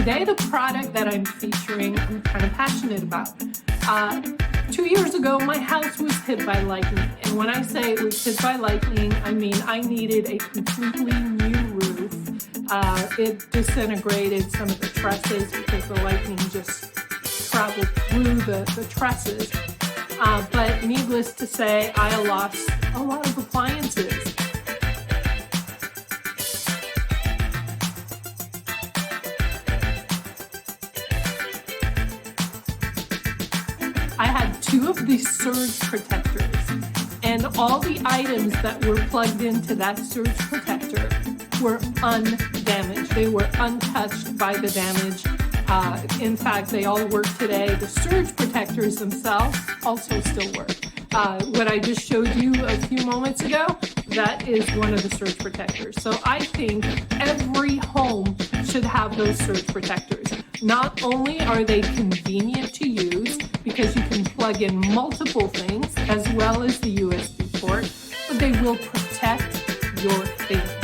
today the product that I'm featuring, I'm kind of passionate about. 2 years ago, my house was hit by lightning. And when I say it was hit by lightning, I mean I needed a completely new roof. It disintegrated some of the trusses because the lightning just traveled through the trusses. But needless to say, I lost a lot of appliances. I had 2 of these surge protectors, and all the items that were plugged into that surge protector were undamaged. They were untouched by the damage. In fact, they all work today. The surge protectors themselves also still work. What I just showed you a few moments ago, that is one of the surge protectors. So I think every home should have those surge protectors. Not only are they convenient to use because you can plug in multiple things as well as the USB port, but they will protect your things.